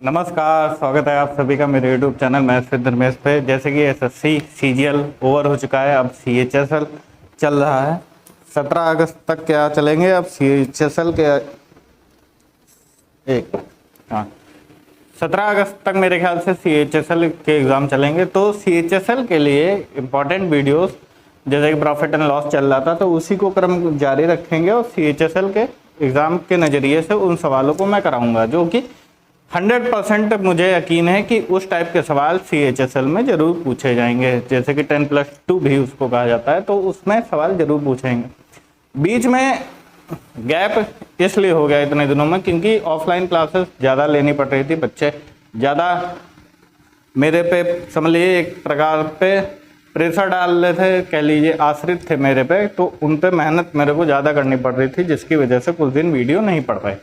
नमस्कार, स्वागत है आप सभी का मेरे YouTube channel maths with Ramesh पे। जैसे कि एसएससी सीजीएल ओवर हो चुका है, अब सीएचएसएल चल रहा है। 17 अगस्त तक क्या चलेंगे अब सीएचएसएल के एक हाँ 17 अगस्त तक मेरे ख्याल से सीएचएसएल के एग्ज़ाम चलेंगे। तो सीएचएसएल के लिए इम्पॉर्टेंट वीडियोस जैसे कि प्रॉफिट एंड लॉस चल रहा था, तो उसी को क्रम जारी रखेंगे और सीएचएसएल के एग्ज़ाम के नज़रिए से उन सवालों को मैं कराऊंगा, जो कि 100% मुझे यकीन है कि उस टाइप के सवाल सीएचएसएल में ज़रूर पूछे जाएंगे। जैसे कि 10+2 भी उसको कहा जाता है, तो उसमें सवाल ज़रूर पूछेंगे। बीच में गैप इसलिए हो गया इतने दिनों में क्योंकि ऑफलाइन क्लासेस ज़्यादा लेनी पड़ रही थी। बच्चे ज़्यादा मेरे पे समझ लीजिए एक प्रकार पे प्रेशर डाल रहे थे, कह लीजिए आश्रित थे मेरे पे, तो उन पे मेहनत मेरे को ज़्यादा करनी पड़ रही थी, जिसकी वजह से कुछ दिन वीडियो नहीं पढ़ पाए।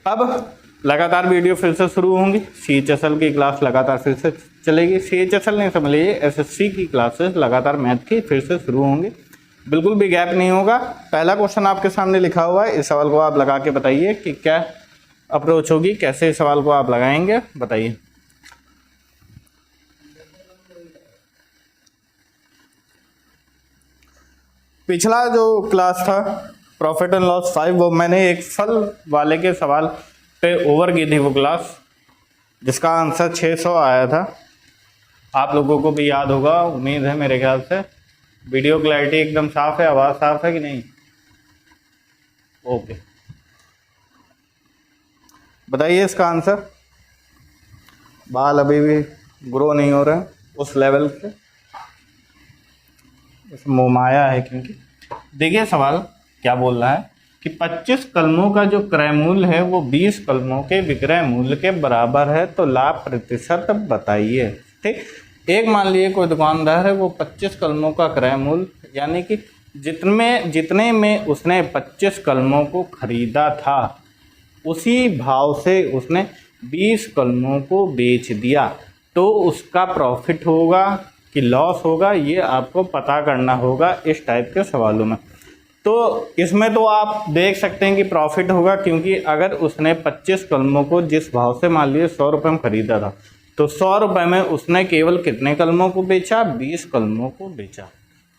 अब लगातार वीडियो फिर से शुरू होंगी, सीएचएसएल की क्लास लगातार फिर से चलेगी। सीएचएसएल नहीं समझ लीजिए एसएससी की क्लासेस लगातार मैथ की फिर से शुरू होंगी, बिल्कुल भी गैप नहीं होगा। पहला क्वेश्चन आपके सामने लिखा हुआ है, इस सवाल को आप लगा के बताइए कि क्या अप्रोच होगी, कैसे इस सवाल को आप लगाएंगे, बताइए। पिछला जो क्लास था प्रॉफिट एंड लॉस 5, वो मैंने एक फल वाले के सवाल पे ओवर की थी वो क्लास, जिसका आंसर 600 आया था। आप लोगों को भी याद होगा, उम्मीद है मेरे ख्याल से। वीडियो क्लैरिटी एकदम साफ है, आवाज़ साफ है कि नहीं? ओके, बताइए इसका आंसर। बाल अभी भी ग्रो नहीं हो रहे उस लेवल से, मोहमाया है क्योंकि। देखिए सवाल क्या बोल रहा है कि 25 कलमों का जो क्रय मूल्य है वो 20 कलमों के विक्रय मूल्य के बराबर है, तो लाभ प्रतिशत बताइए। ठीक, एक मान लीजिए कोई दुकानदार है, वो 25 कलमों का क्रय मूल्य यानी कि जितने में उसने 25 कलमों को खरीदा था उसी भाव से उसने 20 कलमों को बेच दिया, तो उसका प्रॉफिट होगा कि लॉस होगा, ये आपको पता करना होगा इस टाइप के सवालों में। तो इसमें तो आप देख सकते हैं कि प्रॉफिट होगा, क्योंकि अगर उसने 25 कलमों को जिस भाव से मान लीजिए 100 रुपये में खरीदा था, तो 100 रुपये में उसने केवल कितने कलमों को बेचा? 20 कलमों को बेचा।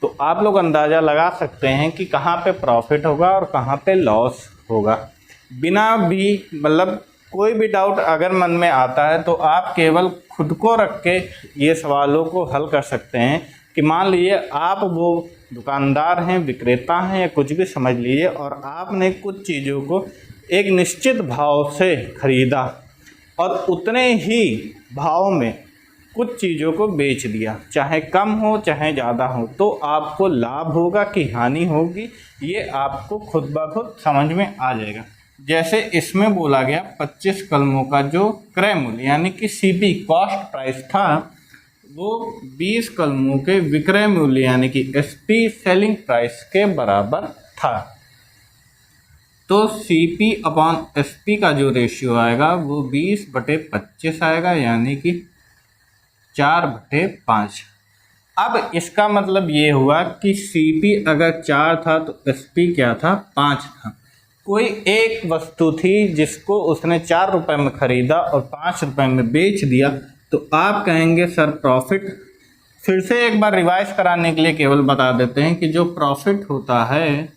तो आप लोग अंदाज़ा लगा सकते हैं कि कहाँ पे प्रॉफिट होगा और कहाँ पे लॉस होगा। बिना भी मतलब कोई भी डाउट अगर मन में आता है तो आप केवल खुद को रख के ये सवालों को हल कर सकते हैं कि मान लीजिए आप वो दुकानदार हैं, विक्रेता हैं, या कुछ भी समझ लीजिए, और आपने कुछ चीज़ों को एक निश्चित भाव से खरीदा और उतने ही भाव में कुछ चीज़ों को बेच दिया, चाहे कम हो चाहे ज़्यादा हो, तो आपको लाभ होगा कि हानि होगी, ये आपको खुद ब खुद समझ में आ जाएगा। जैसे इसमें बोला गया 25 कलमों का जो क्रय मूल्य यानी कि सीपी कॉस्ट प्राइस था, वो 20 कलमों के विक्रय मूल्य यानी कि एसपी सेलिंग प्राइस के बराबर था। तो सीपी अपॉन एसपी का जो रेशियो आएगा वो 20/25 आएगा, यानी कि 4/5। अब इसका मतलब ये हुआ कि सीपी अगर 4 था तो एसपी क्या था? 5 था। कोई एक वस्तु थी जिसको उसने 4 रुपये में खरीदा और 5 रुपये में बेच दिया, तो आप कहेंगे सर प्रॉफिट। फिर से एक बार रिवाइज कराने के लिए केवल बता देते हैं कि जो प्रॉफिट होता है,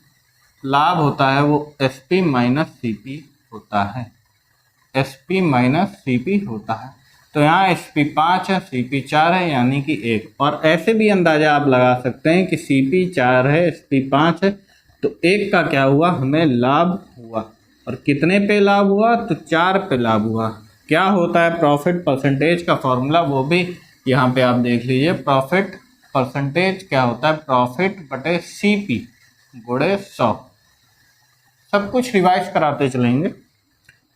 लाभ होता है, वो एसपी माइनस सीपी होता है। एसपी माइनस सीपी होता है। तो यहाँ एसपी 5 है, सीपी 4 है, यानी कि 1। और ऐसे भी अंदाजा आप लगा सकते हैं कि सीपी 4 है, एसपी 5 है, तो 1 का क्या हुआ? हमें लाभ हुआ। और कितने पे लाभ हुआ? तो 4 पे लाभ हुआ। क्या होता है प्रॉफिट परसेंटेज का फॉर्मूला, वो भी यहाँ पे आप देख लीजिए। प्रॉफिट परसेंटेज क्या होता है? प्रॉफिट बटे सीपी गुणे 100। सब कुछ रिवाइज कराते चलेंगे,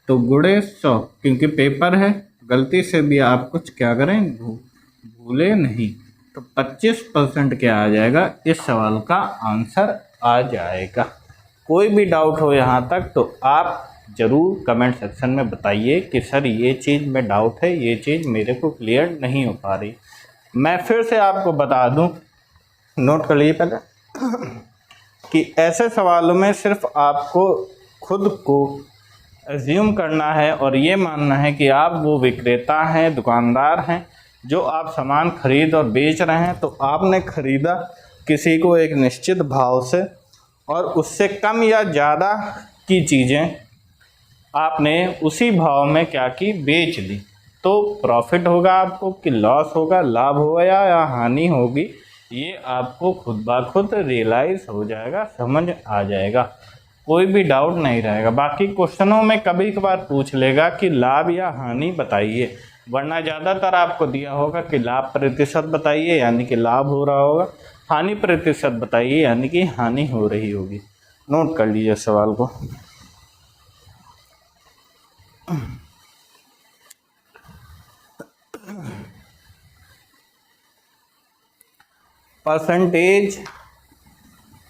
तो गुणे 100, क्योंकि पेपर है, गलती से भी आप कुछ क्या करें, भूले नहीं। तो 25% क्या आ जाएगा? इस सवाल का आंसर आ जाएगा। कोई भी डाउट हो यहाँ तक तो आप ज़रूर कमेंट सेक्शन में बताइए कि सर ये चीज़ में डाउट है, ये चीज़ मेरे को क्लियर नहीं हो पा रही। मैं फिर से आपको बता दूं, नोट कर लीजिए पहले कि ऐसे सवालों में सिर्फ आपको खुद को एज्यूम करना है और ये मानना है कि आप वो विक्रेता हैं, दुकानदार हैं, जो आप सामान खरीद और बेच रहे हैं। तो आपने खरीदा किसी को एक निश्चित भाव से और उससे कम या ज़्यादा की चीज़ें आपने उसी भाव में क्या की, बेच ली। तो प्रॉफिट होगा आपको कि लॉस होगा, लाभ होगा या हानि होगी, ये आपको खुद ब खुद रियलाइज़ हो जाएगा, समझ आ जाएगा, कोई भी डाउट नहीं रहेगा। बाकी क्वेश्चनों में कभी कभार पूछ लेगा कि लाभ या हानि बताइए, वरना ज़्यादातर आपको दिया होगा कि लाभ प्रतिशत बताइए यानी कि लाभ हो रहा होगा, हानि प्रतिशत बताइए यानी कि हानि हो रही होगी। नोट कर लीजिए सवाल को। Percentage,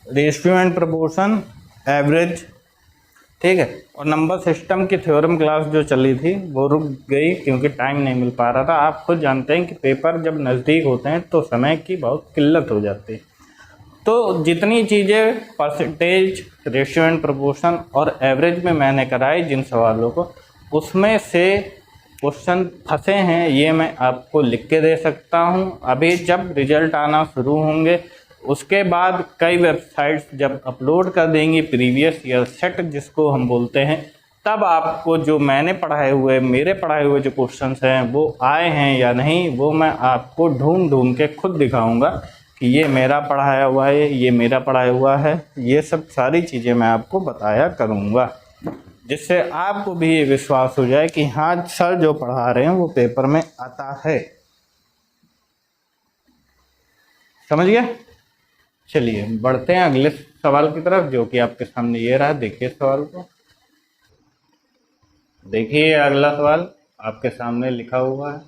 ratio and proportion, average, ठीक है। और नंबर सिस्टम की थ्योरम क्लास जो चली थी वो रुक गई क्योंकि टाइम नहीं मिल पा रहा था। आप खुद जानते हैं कि पेपर जब नज़दीक होते हैं तो समय की बहुत किल्लत हो जाती है। तो जितनी चीज़ें परसेंटेज, रेशियो एंड प्रोपोर्शन और एवरेज में मैंने कराई जिन सवालों को, उसमें से क्वेश्चन फंसे हैं ये मैं आपको लिख के दे सकता हूँ। अभी जब रिजल्ट आना शुरू होंगे उसके बाद कई वेबसाइट्स जब अपलोड कर देंगी प्रीवियस ईयर सेट जिसको हम बोलते हैं, तब आपको जो मैंने पढ़ाए हुए, मेरे पढ़ाए हुए जो क्वेश्चंस हैं वो आए हैं या नहीं, वो मैं आपको ढूंढ ढूंढ के खुद दिखाऊंगा कि ये मेरा पढ़ाया हुआ है, ये मेरा पढ़ाया हुआ है। ये सब सारी चीज़ें मैं आपको बताया करूँगा, जिससे आपको भी ये विश्वास हो जाए कि हाँ सर जो पढ़ा रहे हैं वो पेपर में आता है। समझ गए? चलिए बढ़ते हैं अगले सवाल की तरफ, जो कि आपके सामने ये रहा। देखिए सवाल को, देखिए अगला सवाल आपके सामने लिखा हुआ है।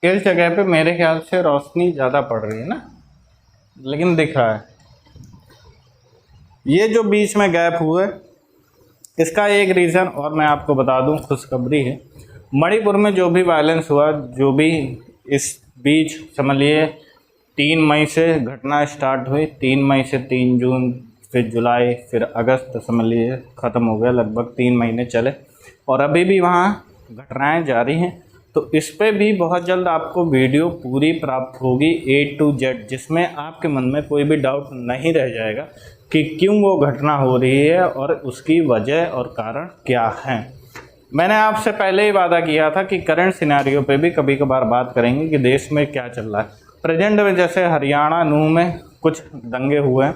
इस जगह पे मेरे ख्याल से रोशनी ज़्यादा पड़ रही है ना, लेकिन दिख रहा है। ये जो बीच में गैप हुए इसका एक रीज़न और मैं आपको बता दूं, खुशखबरी है। मणिपुर में जो भी वायलेंस हुआ, जो भी इस बीच समझिए 3 मई से घटना स्टार्ट हुई, 3 मई से 3 जून, फिर जुलाई, फिर अगस्त, समझ लीजिए ख़त्म हो गया, लगभग 3 महीने चले और अभी भी वहाँ घटनाएं जारी हैं। तो इस पे भी बहुत जल्द आपको वीडियो पूरी प्राप्त होगी A to Z, जिसमें आपके मन में कोई भी डाउट नहीं रह जाएगा कि क्यों वो घटना हो रही है और उसकी वजह और कारण क्या हैं। मैंने आपसे पहले ही वादा किया था कि करंट सिनेरियो पे भी कभी कभार बात करेंगे कि देश में क्या चल रहा है। प्रेजेंट में जैसे हरियाणा, नूह में कुछ दंगे हुए हैं,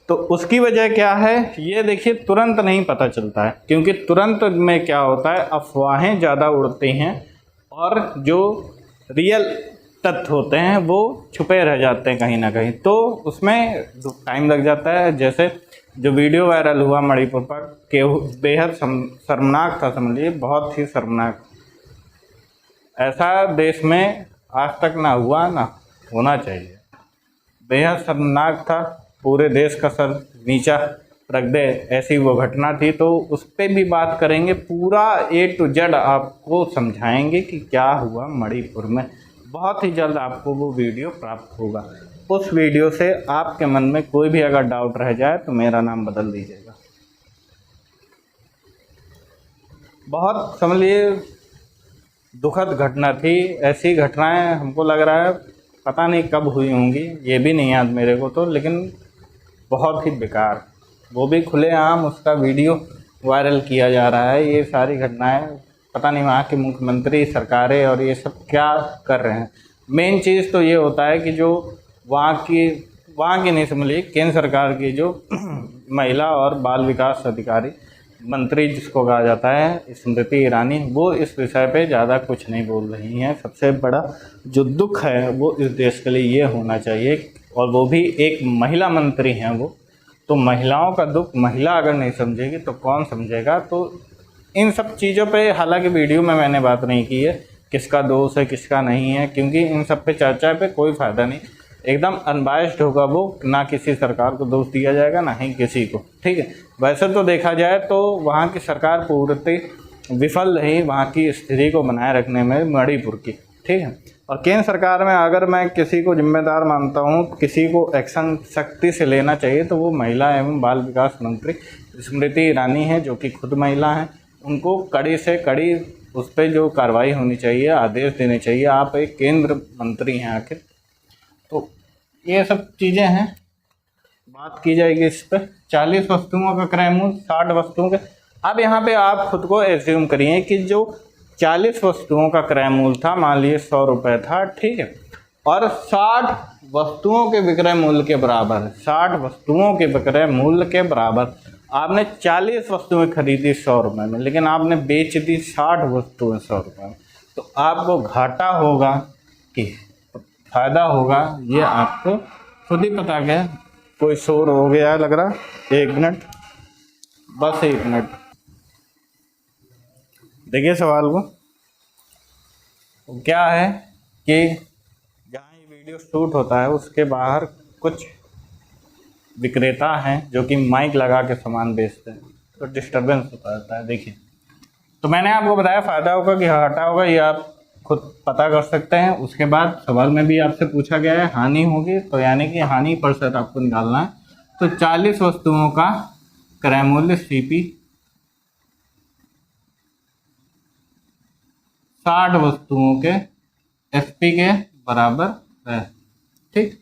तो उसकी वजह क्या है ये देखिए, तुरंत नहीं पता चलता है, क्योंकि तुरंत में क्या होता है, अफवाहें ज़्यादा उड़ती हैं और जो रियल तथ्य होते हैं वो छुपे रह जाते हैं कहीं ना कहीं, तो उसमें टाइम लग जाता है। जैसे जो वीडियो वायरल हुआ मणिपुर पर, के बेहद शर्मनाक था, समझिए बहुत ही शर्मनाक। ऐसा देश में आज तक ना हुआ, ना होना चाहिए। बेहद शर्मनाक था, पूरे देश का सर नीचा रख दे ऐसी वो घटना थी। तो उस पर भी बात करेंगे, पूरा A to Z आपको समझाएंगे कि क्या हुआ मणिपुर में। बहुत ही जल्द आपको वो वीडियो प्राप्त होगा। उस वीडियो से आपके मन में कोई भी अगर डाउट रह जाए तो मेरा नाम बदल दीजिएगा। बहुत समझिए दुखद घटना थी। ऐसी घटनाएं हमको लग रहा है पता नहीं कब हुई होंगी, ये भी नहीं याद मेरे को तो, लेकिन बहुत ही बेकार, वो भी खुलेआम उसका वीडियो वायरल किया जा रहा है। ये सारी घटनाएं पता नहीं वहाँ के मुख्यमंत्री, सरकारें और ये सब क्या कर रहे हैं। मेन चीज़ तो ये होता है कि जो वहाँ की नहीं समझिए, केंद्र सरकार की जो महिला और बाल विकास अधिकारी मंत्री जिसको कहा जाता है, स्मृति ईरानी, वो इस विषय पे ज़्यादा कुछ नहीं बोल रही हैं। सबसे बड़ा जो दुख है वो इस देश के लिए ये होना चाहिए, और वो भी एक महिला मंत्री हैं वो, तो महिलाओं का दुख महिला अगर नहीं समझेगी तो कौन समझेगा। तो इन सब चीज़ों पे हालांकि वीडियो में मैंने बात नहीं की है किसका दोष है किसका नहीं है, क्योंकि इन सब पे चर्चा पे कोई फ़ायदा नहीं। एकदम अनबायस्ड होगा वो, ना किसी सरकार को दोष दिया जाएगा ना ही किसी को, ठीक है। वैसे तो देखा जाए तो वहाँ की सरकार पूरी विफल रही वहाँ की स्थिति को बनाए रखने में मणिपुर की, ठीक है। और केंद्र सरकार में अगर मैं किसी को जिम्मेदार मानता हूँ, किसी को एक्शन सख्ती से लेना चाहिए, तो वो महिला एवं बाल विकास मंत्री स्मृति ईरानी है, जो कि खुद महिला हैं। उनको कड़ी से कड़ी उस पर जो कार्रवाई होनी चाहिए, आदेश देने चाहिए। आप एक केंद्र मंत्री हैं आखिर। तो ये सब चीज़ें हैं, बात की जाएगी इस पर। 40 वस्तुओं का क्रय मूल्य 60 वस्तुओं के। अब यहाँ पे आप खुद को एज्यूम करिए कि जो 40 वस्तुओं का क्रय मूल्य था, मान लीजिए 100 रुपये था, ठीक है, और 60 वस्तुओं के विक्रय मूल्य के बराबर है। 60 वस्तुओं के विक्रय मूल्य के बराबर आपने 40 वस्तुएं खरीदी 100 रुपये में, लेकिन आपने बेच दी 60 वस्तुएं 100 रुपये में, तो आपको घाटा होगा कि फायदा होगा, ये आपको खुद ही पता है। कोई शोर हो गया लग रहा, 1 मिनट, बस 1 मिनट। देखिए सवाल को, तो क्या है कि जहाँ ये वीडियो शूट होता है उसके बाहर कुछ विक्रेता हैं जो कि माइक लगा के सामान बेचते हैं, तो डिस्टरबेंस होता रहता है। देखिए, तो मैंने आपको बताया फ़ायदा होगा कि घाटा होगा, ये आप खुद पता कर सकते हैं। उसके बाद सवाल में भी आपसे पूछा गया है हानि होगी, तो यानी कि हानि % आपको निकालना है। तो 40 वस्तुओं का क्रय मूल्य CP 60 वस्तुओं के SP के बराबर है, ठीक।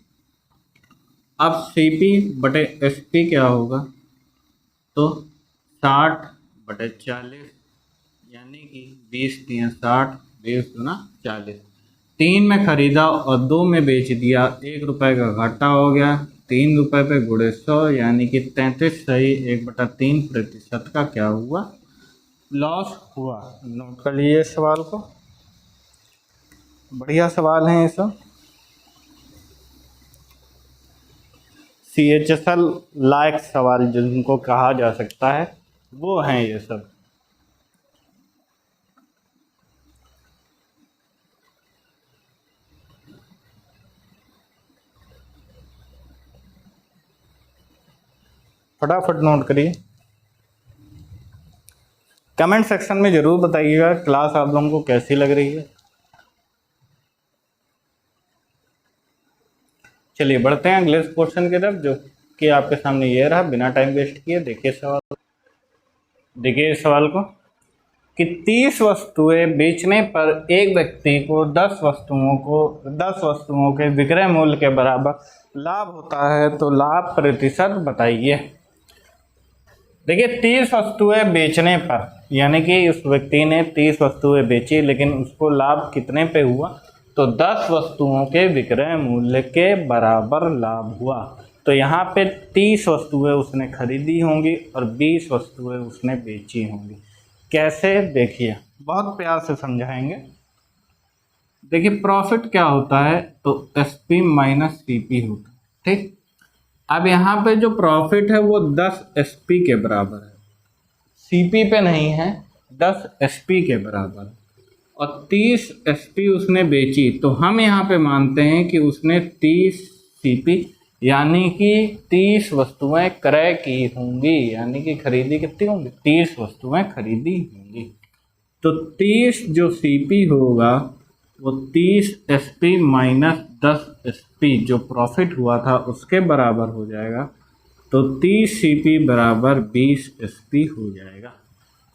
अब CP बटे SP क्या होगा, तो 60/40, यानी कि 20 × 60, 20 × 40। 3 में खरीदा और 2 में बेच दिया, 1 रुपये का घाटा हो गया। 3 रुपये पे गुणे 100, यानी कि 33 सही 1/3% का क्या हुआ, लॉस हुआ। नोट कर लीजिए इस सवाल को, बढ़िया सवाल हैं ये सब। CHSL लायक सवाल जिनको कहा जा सकता है, वो हैं ये सब। फटाफट नोट करिए, कमेंट सेक्शन में ज़रूर बताइएगा क्लास आप लोगों को कैसी लग रही है। चलिए बढ़ते हैं अगले क्वेश्चन की तरफ, जो कि आपके सामने ये रहा। बिना टाइम वेस्ट किए देखिए सवाल, देखिए इस सवाल को कि 30 वस्तुएं बेचने पर एक व्यक्ति को 10 वस्तुओं के विक्रय मूल्य के बराबर लाभ होता है, तो लाभ % बताइए। देखिए 30 वस्तुएं बेचने पर, यानी कि उस व्यक्ति ने 30 वस्तुएं बेची, लेकिन उसको लाभ कितने पे हुआ, तो 10 वस्तुओं के विक्रय मूल्य के बराबर लाभ हुआ। तो यहाँ पे 30 वस्तुएं उसने खरीदी होंगी और 20 वस्तुएं उसने बेची होंगी। कैसे, देखिए बहुत प्यार से समझाएंगे। देखिए प्रॉफिट क्या होता है, तो SP - CP होता है, ठीक। अब यहाँ पे जो प्रॉफिट है वो 10 SP के बराबर है, CP पे नहीं है, 10 SP के बराबर है। और 30 SP उसने बेची, तो हम यहाँ पे मानते हैं कि उसने 30 CP, यानी कि 30 वस्तुएं क्रय की होंगी, यानी कि खरीदी कितनी होंगी, 30 वस्तुएं खरीदी होंगी। तो 30 जो CP होगा वो 30 SP - 10 SP जो प्रॉफिट हुआ था उसके बराबर हो जाएगा। तो 30 CP बराबर 20 SP हो जाएगा।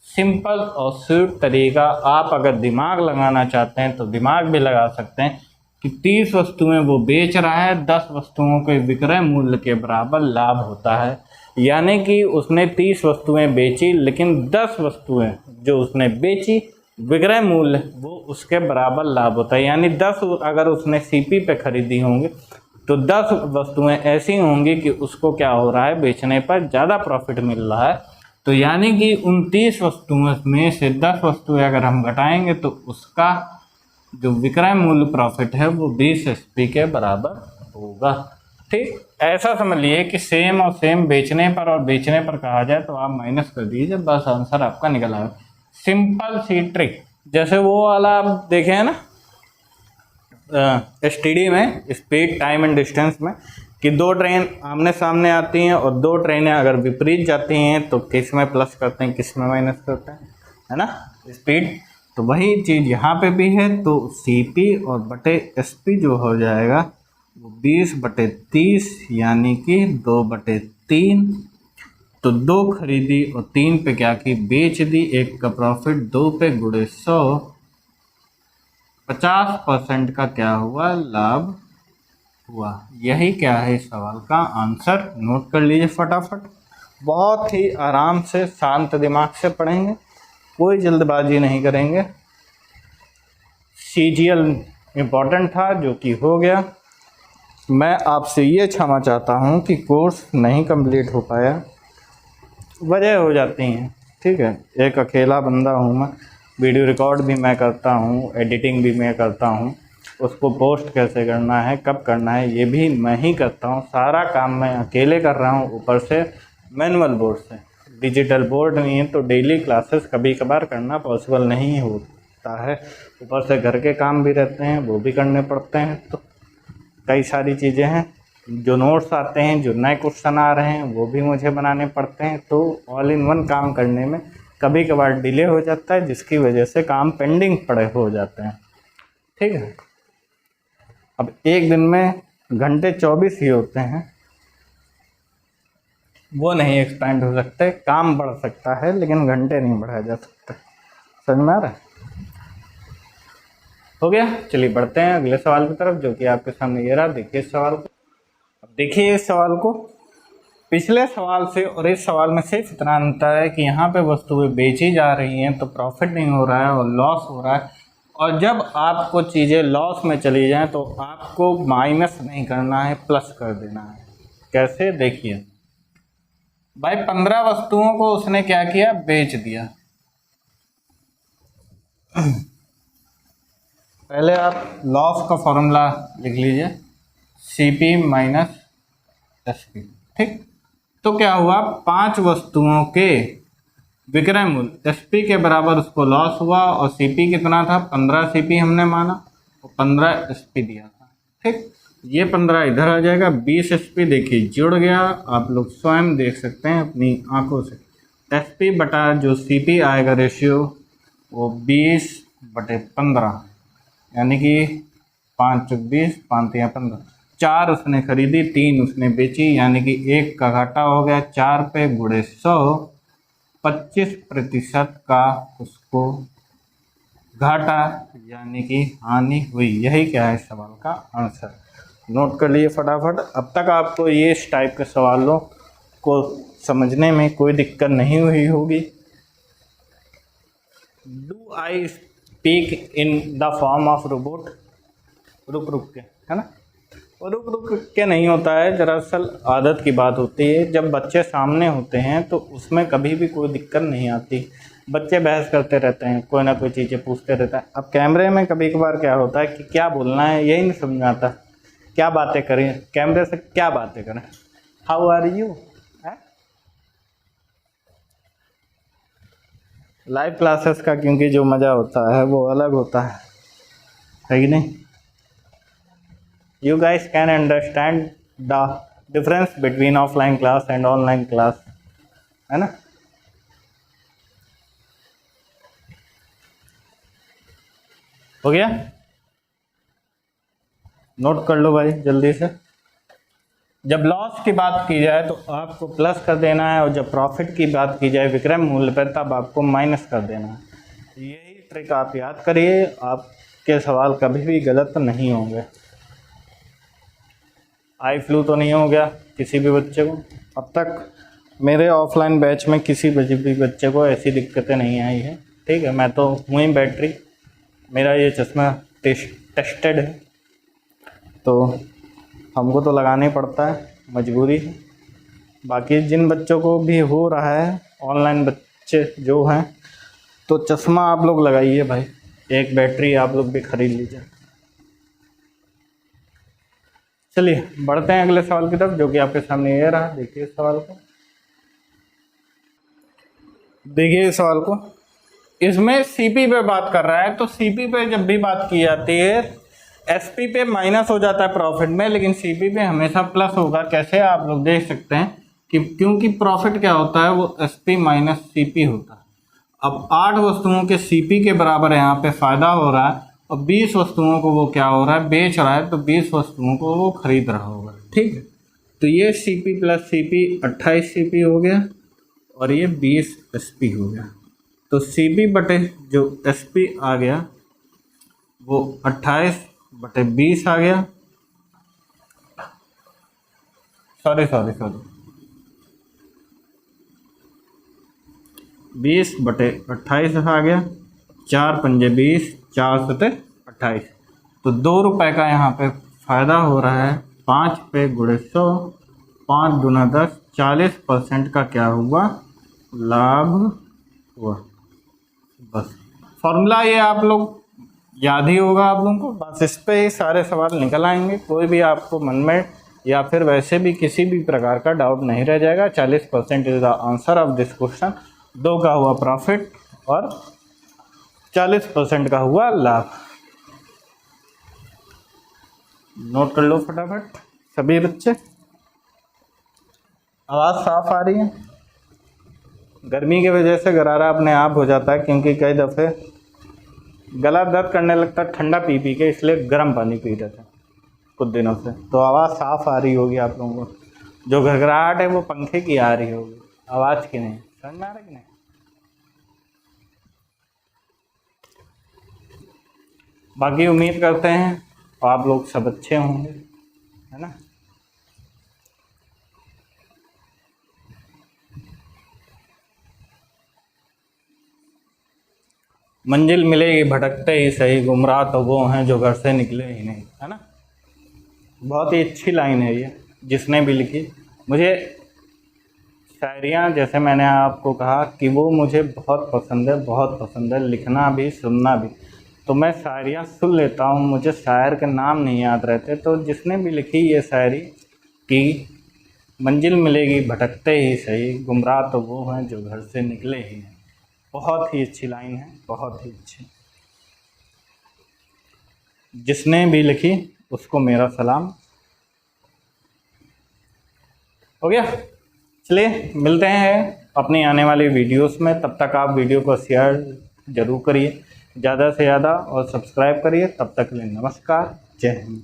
सिंपल और स्वीट तरीका। आप अगर दिमाग लगाना चाहते हैं तो दिमाग भी लगा सकते हैं कि 30 वस्तुएं वो बेच रहा है, 10 वस्तुओं के विक्रय मूल्य के बराबर लाभ होता है, यानी कि उसने 30 वस्तुएं बेची, लेकिन 10 वस्तुएं जो उसने बेची विक्रय मूल्य वो उसके बराबर लाभ होता है। यानी 10 अगर उसने CP पे खरीदी होंगी तो 10 वस्तुएं ऐसी होंगी कि उसको क्या हो रहा है, बेचने पर ज़्यादा प्रॉफिट मिल रहा है। तो यानी कि उन 30 वस्तुओं में से 10 वस्तुएं अगर हम घटाएंगे तो उसका जो विक्रय मूल्य प्रॉफिट है वो 20 SP के बराबर होगा, ठीक। ऐसा समझ लिए कि सेम और सेम बेचने पर और बेचने पर कहा जाए तो आप माइनस कर दीजिए, बस आंसर आपका निकल आएगा। सिंपल सी ट्रिक, जैसे वो वाला आप देखे हैं ना STD में, स्पीड टाइम एंड डिस्टेंस में, कि 2 ट्रेन आमने सामने आती हैं और 2 ट्रेनें अगर विपरीत जाती हैं तो किस में प्लस करते हैं, किस में माइनस करते हैं, है ना, स्पीड। तो वही चीज़ यहाँ पे भी है, तो CP और बटे SP जो हो जाएगा वो 20/30 यानी कि 2/3। तो 2 खरीदी और 3 पे क्या की, बेच दी। 1 का प्रॉफिट 2 पे गुणे 100, 50% का क्या हुआ, लाभ हुआ। यही क्या है इस सवाल का आंसर, नोट कर लीजिए फटाफट। बहुत ही आराम से शांत दिमाग से पढ़ेंगे, कोई जल्दबाजी नहीं करेंगे। CGL इम्पोर्टेंट था जो कि हो गया। मैं आपसे ये क्षमा चाहता हूँ कि कोर्स नहीं कंप्लीट हो पाया, वजह हो जाती हैं, ठीक है। एक अकेला बंदा हूँ मैं, वीडियो रिकॉर्ड भी मैं करता हूँ, एडिटिंग भी मैं करता हूँ, उसको पोस्ट कैसे करना है, कब करना है, ये भी मैं ही करता हूँ। सारा काम मैं अकेले कर रहा हूँ, ऊपर से मैनुअल बोर्ड से। डिजिटल बोर्ड नहीं है तो डेली क्लासेस कभी कभार करना पॉसिबल नहीं होता है। ऊपर से घर के काम भी रहते हैं, वो भी करने पड़ते हैं। तो कई सारी चीज़ें हैं, जो नोट्स आते हैं, जो नए क्वेश्चन आ रहे हैं, वो भी मुझे बनाने पड़ते हैं। तो ऑल इन वन काम करने में कभी कभार डिले हो जाता है, जिसकी वजह से काम पेंडिंग पड़े हो जाते हैं, ठीक है। अब एक दिन में घंटे 24 ही होते हैं, वो नहीं एक्सपेंड हो सकते। काम बढ़ सकता है लेकिन घंटे नहीं बढ़ाया जा सकता। समझ में आ रहा है? हो गया, चलिए बढ़ते हैं अगले सवाल की तरफ, जो कि आपके सामने ये रहा। देखिए इस सवाल को, अब देखिए इस सवाल को। पिछले सवाल से और इस सवाल में सिर्फ इतना अंतर है कि यहाँ पे वस्तुएं बेची जा रही हैं तो प्रॉफिट नहीं हो रहा है और लॉस हो रहा है। और जब आपको चीज़ें लॉस में चली जाएं तो आपको माइनस नहीं करना है, प्लस कर देना है। कैसे, देखिए भाई 15 वस्तुओं को उसने क्या किया, बेच दिया। पहले आप लॉस का फॉर्मूला लिख लीजिए, CP माइनस SP, ठीक। तो क्या हुआ, 5 वस्तुओं के विक्रय मूल्य SP के बराबर उसको लॉस हुआ, और CP कितना था, 15 CP हमने माना और 15 SP दिया था, ठीक। ये 15 इधर आ जाएगा, 20 SP देखिए जुड़ गया, आप लोग स्वयं देख सकते हैं अपनी आंखों से। SP बटा जो CP आएगा रेशियो, वो 20/15 यानी कि 5 × 20, 5 × 15। 4 उसने खरीदी, 3 उसने बेची, यानी कि 1 का घाटा हो गया। 4 पे गुणे 100, 25% का उसको घाटा यानी कि हानि हुई। यही क्या है सवाल का आंसर, नोट कर लिए फटाफट। अब तक आपको ये इस टाइप के सवालों को समझने में कोई दिक्कत नहीं हुई होगी। Do I speak in the form of robot, रुक रुक के, है ना। और रुक रुक के नहीं होता है, दरअसल आदत की बात होती है। जब बच्चे सामने होते हैं तो उसमें कभी भी कोई दिक्कत नहीं आती। बच्चे बहस करते रहते हैं, कोई ना कोई चीज़ें पूछते रहता है। अब कैमरे में कभी कभार क्या होता है कि क्या बोलना है यही नहीं समझ में आता, क्या बातें करें कैमरे से, क्या बातें करें। How are you, live classes का क्योंकि जो मज़ा होता है वो अलग होता है कि नहीं। You guys can understand the difference between offline class and online class, है ना। हो गया, नोट कर लो भाई जल्दी से। जब लॉस की बात की जाए तो आपको प्लस कर देना है, और जब प्रॉफिट की बात की जाए विक्रय मूल्य पर, तब आपको माइनस कर देना है। यही ट्रिक आप याद करिए, आपके सवाल कभी भी गलत नहीं होंगे। आई फ्लू तो नहीं हो गया किसी भी बच्चे को? अब तक मेरे ऑफलाइन बैच में किसी भी बच्चे को ऐसी दिक्कतें नहीं आई हैं, ठीक है। मैं तो हूँ ही बैटरी, मेरा ये चश्मा टेस्टेड है, तो हमको तो लगाना ही पड़ता है, मजबूरी है। बाकी जिन बच्चों को भी हो रहा है, ऑनलाइन बच्चे जो हैं, तो चश्मा आप लोग लगाइए भाई, एक बैटरी आप लोग भी खरीद लीजिए। चलिए बढ़ते हैं अगले सवाल की तरफ, जो कि आपके सामने ये रहा। देखिए इस सवाल को, देखिए इस सवाल को। इसमें CP पे बात कर रहा है, तो CP पे जब भी बात की जाती है SP पे माइनस हो जाता है प्रॉफिट में, लेकिन CP पे हमेशा प्लस होगा। कैसे, आप लोग देख सकते हैं कि क्योंकि प्रॉफिट क्या होता है, वो SP माइनस CP होता है। अब 8 वस्तुओं के सीपी के बराबर यहाँ पे फ़ायदा हो रहा है और 20 वस्तुओं को वो क्या हो रहा है, बेच रहा है, तो 20 वस्तुओं को वो खरीद रहा होगा। ठीक है, तो ये सीपी प्लस सीपी 28 सीपी हो गया और ये 20 एसपी हो गया। तो सीपी बटे जो एसपी आ गया वो 28 बटे 20 आ गया, सॉरी 20 बटे 28 आ गया, 4 पंजे 20, 4 सते 28। तो 2 रुपये का यहाँ पे फ़ायदा हो रहा है। 5 पे गुणे 100, 5 दूना 10, 40% का क्या हुआ, लाभ हुआ। बस फॉर्मूला ये आप लोग याद ही होगा आप लोगों को, बस इस पे ही सारे सवाल निकल आएंगे। कोई भी आपको मन में या फिर वैसे भी किसी भी प्रकार का डाउट नहीं रह जाएगा। 40% is the answer of this question. 2 का हुआ प्रॉफिट और 40% का हुआ लाभ। नोट कर लो फटाफट सभी बच्चे। आवाज़ साफ आ रही है? गर्मी की वजह से गरारा अपने आप हो जाता है, क्योंकि कई दफ़े गला दर्द करने लगता है ठंडा पी पी के, इसलिए गर्म पानी पी रहे थे कुछ दिनों से। तो आवाज़ साफ आ रही होगी आप लोगों को। जो घरघराहट है वो पंखे की आ रही होगी, आवाज़ की नहीं। समझ में आ रहा है कि नहीं? बाकी उम्मीद करते हैं आप लोग सब अच्छे होंगे, है ना। मंजिल मिलेगी भटकते ही सही, गुमराह तो वो हैं जो घर से निकले ही नहीं, है ना। बहुत ही अच्छी लाइन है ये, जिसने भी लिखी। मुझे शायरियाँ, जैसे मैंने आपको कहा कि वो मुझे बहुत पसंद है, बहुत पसंद है, लिखना भी सुनना भी। तो मैं शायरियाँ सुन लेता हूँ, मुझे शायर के नाम नहीं याद रहते। तो जिसने भी लिखी ये शायरी कि मंजिल मिलेगी भटकते ही सही, गुमराह तो वो हैं जो घर से निकले ही हैं, बहुत ही अच्छी लाइन है, बहुत ही अच्छी। जिसने भी लिखी उसको मेरा सलाम। हो गया? चलिए मिलते हैं अपनी आने वाली वीडियोस में। तब तक आप वीडियो को शेयर ज़रूर करिए ज़्यादा से ज़्यादा और सब्सक्राइब करिए। तब तक के लिए नमस्कार, जय हिंद।